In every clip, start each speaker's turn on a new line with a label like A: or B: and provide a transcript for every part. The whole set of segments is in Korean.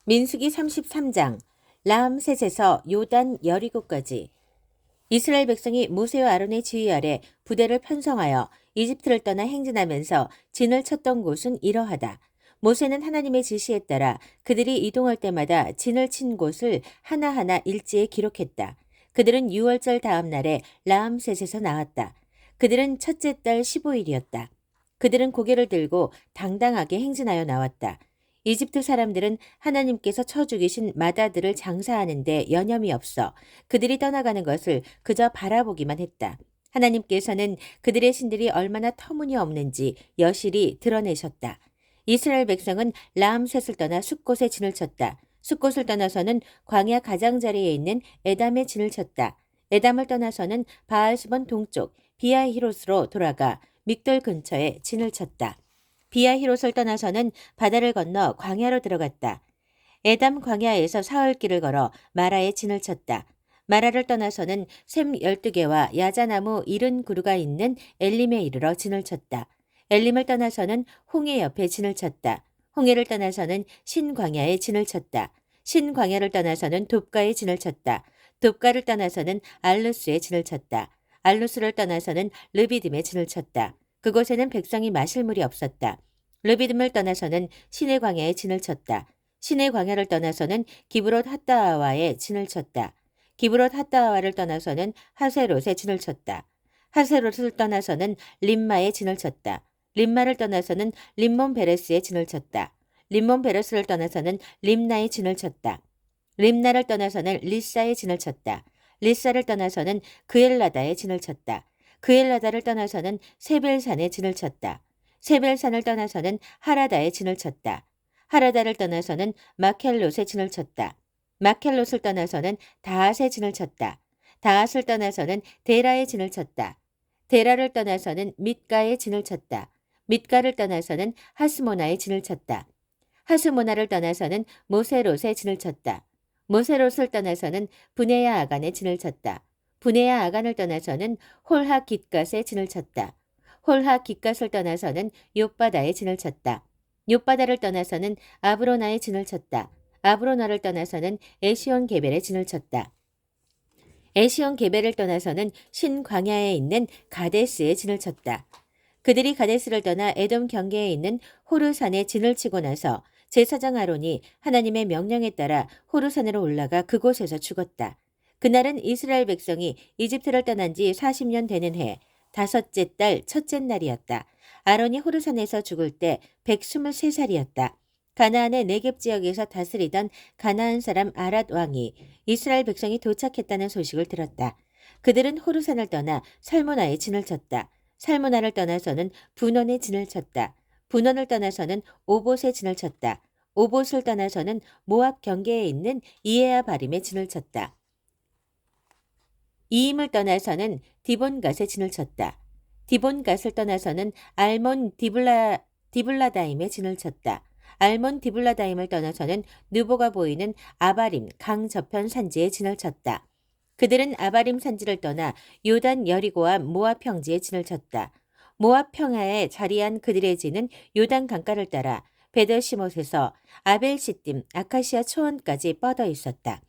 A: 민수기 33장 라암셋에서 요단 여리고까지. 이스라엘 백성이 모세와 아론의 지휘 아래 부대를 편성하여 이집트를 떠나 행진하면서 진을 쳤던 곳은 이러하다. 모세는 하나님의 지시에 따라 그들이 이동할 때마다 진을 친 곳을 하나하나 일지에 기록했다. 그들은 6월절 다음 날에 라암셋에서 나왔다. 그들은 첫째 달 15일이었다. 그들은 고개를 들고 당당하게 행진하여 나왔다. 이집트 사람들은 하나님께서 쳐 죽이신 마다들을 장사하는데 여념이 없어 그들이 떠나가는 것을 그저 바라보기만 했다. 하나님께서는 그들의 신들이 얼마나 터무니없는지 여실히 드러내셨다. 이스라엘 백성은 라암셋을 떠나 숫곳에 진을 쳤다. 숫곳을 떠나서는 광야 가장자리에 있는 에담에 진을 쳤다. 에담을 떠나서는 바알스본 동쪽 비아히롯으로 돌아가 믹돌 근처에 진을 쳤다. 비아히롯을 떠나서는 바다를 건너 광야로 들어갔다. 에담 광야에서 사흘길을 걸어 마라에 진을 쳤다. 마라를 떠나서는 샘 12개와 야자나무 70그루가 있는 엘림에 이르러 진을 쳤다. 엘림을 떠나서는 홍해 옆에 진을 쳤다. 홍해를 떠나서는 신광야에 진을 쳤다. 신광야를 떠나서는 돕가에 진을 쳤다. 돕가를 떠나서는 알루스에 진을 쳤다. 알루스를 떠나서는 르비딤에 진을 쳤다. 그곳에는 백성이 마실 물이 없었다. 르비딤을 떠나서는 시내 광야에 진을 쳤다. 시내 광야를 떠나서는 기브롯 핫다아와에 진을 쳤다. 기브롯 핫다아와를 떠나서는 하세롯에 진을 쳤다. 하세롯을 떠나서는 림마에 진을 쳤다. 림마를 떠나서는 림몬 베레스에 진을 쳤다. 림몬 베레스를 떠나서는 림나에 진을 쳤다. 림나를 떠나서는 리사에 진을 쳤다. 리사를 떠나서는 그엘라다에 진을 쳤다. 그엘라다를 떠나서는 세벨산에 진을 쳤다. 세벨산을 떠나서는 하라다에 진을 쳤다. 하라다를 떠나서는 마켈롯에 진을 쳤다. 마켈롯을 떠나서는 다핫에 진을 쳤다. 다핫을 떠나서는 데라에 진을 쳤다. 데라를 떠나서는 mit가에 진을 쳤다. mit가를 떠나서는 하스모나에 진을 쳤다. 하스모나를 떠나서는 모세롯에 진을 쳤다. 모세롯을 떠나서는 브네야 아간에 진을 쳤다. 브네야 아간을 떠나서는 홀하 깃갓에 진을 쳤다. 홀하 깃갓을 떠나서는 욥바다에 진을 쳤다. 욥바다를 떠나서는 아브로나에 진을 쳤다. 아브로나를 떠나서는 에시온 게벨에 진을 쳤다. 에시온 게벨을 떠나서는 신광야에 있는 가데스에 진을 쳤다. 그들이 가데스를 떠나 에돔 경계에 있는 호르산에 진을 치고 나서 제사장 아론이 하나님의 명령에 따라 호르산으로 올라가 그곳에서 죽었다. 그날은 이스라엘 백성이 이집트를 떠난 지 40년 되는 해 다섯째 달 첫째 날이었다. 아론이 호르산에서 죽을 때 123살이었다. 가나안의 네겝 지역에서 다스리던 가나안 사람 아랏 왕이 이스라엘 백성이 도착했다는 소식을 들었다. 그들은 호르산을 떠나 살모나에 진을 쳤다. 살모나를 떠나서는 분원에 진을 쳤다. 분원을 떠나서는 오봇에 진을 쳤다. 오봇을 떠나서는 모압 경계에 있는 이에아 바림에 진을 쳤다. 이임을 떠나서는 디본갓에 진을 쳤다. 디본갓을 떠나서는 알몬 디블라다임에 진을 쳤다. 알몬 디블라다임을 떠나서는 느보가 보이는 아바림 강 저편 산지에 진을 쳤다. 그들은 아바림 산지를 떠나 요단 여리고와 모압 평지에 진을 쳤다. 모압 평야에 자리한 그들의 진은 요단 강가를 따라 베더시못에서 아벨시딤 아카시아 초원까지 뻗어 있었다.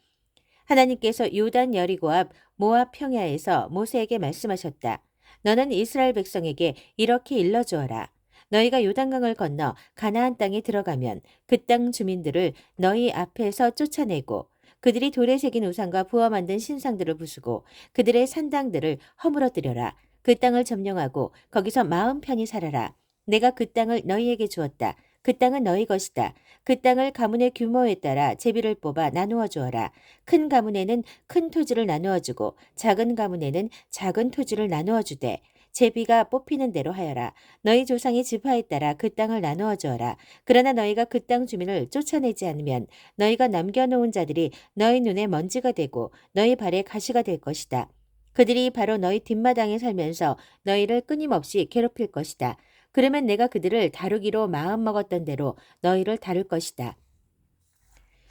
A: 하나님께서 요단 여리고 앞 모압 평야에서 모세에게 말씀하셨다. 너는 이스라엘 백성에게 이렇게 일러주어라. 너희가 요단강을 건너 가나안 땅에 들어가면 그 땅 주민들을 너희 앞에서 쫓아내고 그들이 돌에 새긴 우상과 부어 만든 신상들을 부수고 그들의 산당들을 허물어뜨려라. 그 땅을 점령하고 거기서 마음 편히 살아라. 내가 그 땅을 너희에게 주었다. 그 땅은 너희 것이다. 그 땅을 가문의 규모에 따라 제비를 뽑아 나누어 주어라. 큰 가문에는 큰 토지를 나누어 주고 작은 가문에는 작은 토지를 나누어 주되 제비가 뽑히는 대로 하여라. 너희 조상의 지파에 따라 그 땅을 나누어 주어라. 그러나 너희가 그 땅 주민을 쫓아내지 않으면 너희가 남겨놓은 자들이 너희 눈에 먼지가 되고 너희 발에 가시가 될 것이다. 그들이 바로 너희 뒷마당에 살면서 너희를 끊임없이 괴롭힐 것이다. 그러면 내가 그들을 다루기로 마음먹었던 대로 너희를 다룰 것이다.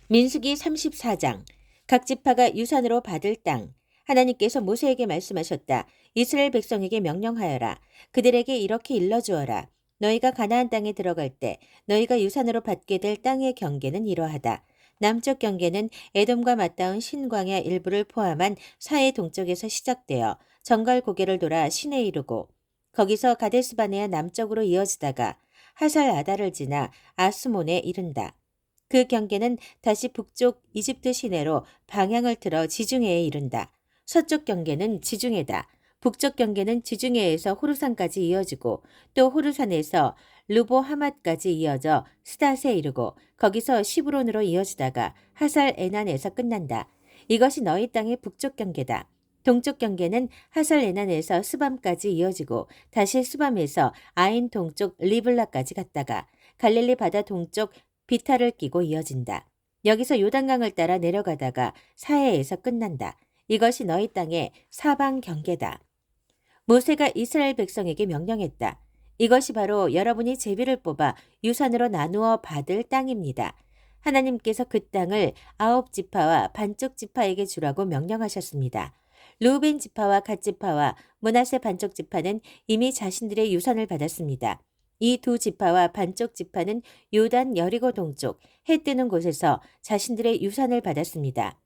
A: 민수기 34장 각 지파가 유산으로 받을 땅. 하나님께서 모세에게 말씀하셨다. 이스라엘 백성에게 명령하여라. 그들에게 이렇게 일러주어라. 너희가 가나안 땅에 들어갈 때 너희가 유산으로 받게 될 땅의 경계는 이러하다. 남쪽 경계는 에돔과 맞닿은 신광야 일부를 포함한 사해 동쪽에서 시작되어 정갈 고개를 돌아 신에 이르고 거기서 가데스바네아 남쪽으로 이어지다가 하살 아다를 지나 아스몬에 이른다. 그 경계는 다시 북쪽 이집트 시내로 방향을 틀어 지중해에 이른다. 서쪽 경계는 지중해다. 북쪽 경계는 지중해에서 호르산까지 이어지고 또 호르산에서 르보 하맛까지 이어져 스닷에 이르고 거기서 시브론으로 이어지다가 하살 에난에서 끝난다. 이것이 너희 땅의 북쪽 경계다. 동쪽 경계는 하살 에난에서 스밤까지 이어지고 다시 스밤에서 아인 동쪽 리블라까지 갔다가 갈릴리 바다 동쪽 비타를 끼고 이어진다. 여기서 요단강을 따라 내려가다가 사해에서 끝난다. 이것이 너희 땅의 사방 경계다. 모세가 이스라엘 백성에게 명령했다. 이것이 바로 여러분이 제비를 뽑아 유산으로 나누어 받을 땅입니다. 하나님께서 그 땅을 9지파와 반쪽 지파에게 주라고 명령하셨습니다. 르우벤 지파와 갓 지파와 므낫세 반쪽 지파는 이미 자신들의 유산을 받았습니다. 이 두 지파와 반쪽 지파는 요단 여리고 동쪽 해 뜨는 곳에서 자신들의 유산을 받았습니다.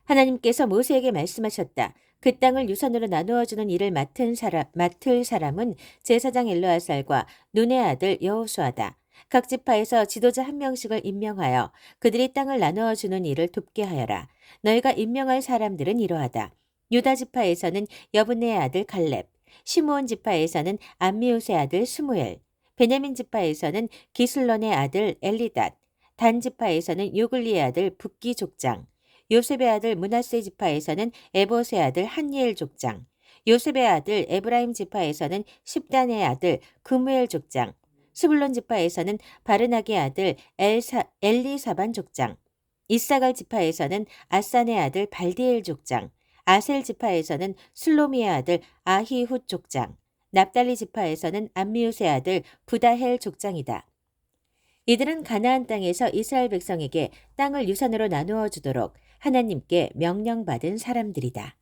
A: 하나님께서 모세에게 말씀하셨다. 그 땅을 유산으로 나누어 주는 일을 맡을 사람은 제사장 엘르아살과 눈의 아들 여호수아다. 각 지파에서 지도자 한 명씩을 임명하여 그들이 땅을 나누어 주는 일을 돕게 하여라. 너희가 임명할 사람들은 이러하다. 유다 지파에서는 여분네의 아들 갈렙, 시므온 지파에서는 암미우스의 아들 스무엘, 베냐민 지파에서는 기슬론의 아들 엘리닷, 단 지파에서는 요글리의 아들 붓기 족장, 요셉의 아들 므낫세 지파에서는 에봇의 아들 한니엘 족장, 요셉의 아들 에브라임 지파에서는 십단의 아들 그무엘 족장, 스불론 지파에서는 바르나기의 아들 엘리사반 족장, 이사갈 지파에서는 아산의 아들 발디엘 족장, 아셀 지파에서는 슬로미의 아들 아히훗 족장, 납달리 지파에서는 암미우스의 아들 부다헬 족장이다. 이들은 가나안 땅에서 이스라엘 백성에게 땅을 유산으로 나누어 주도록 하나님께 명령받은 사람들이다.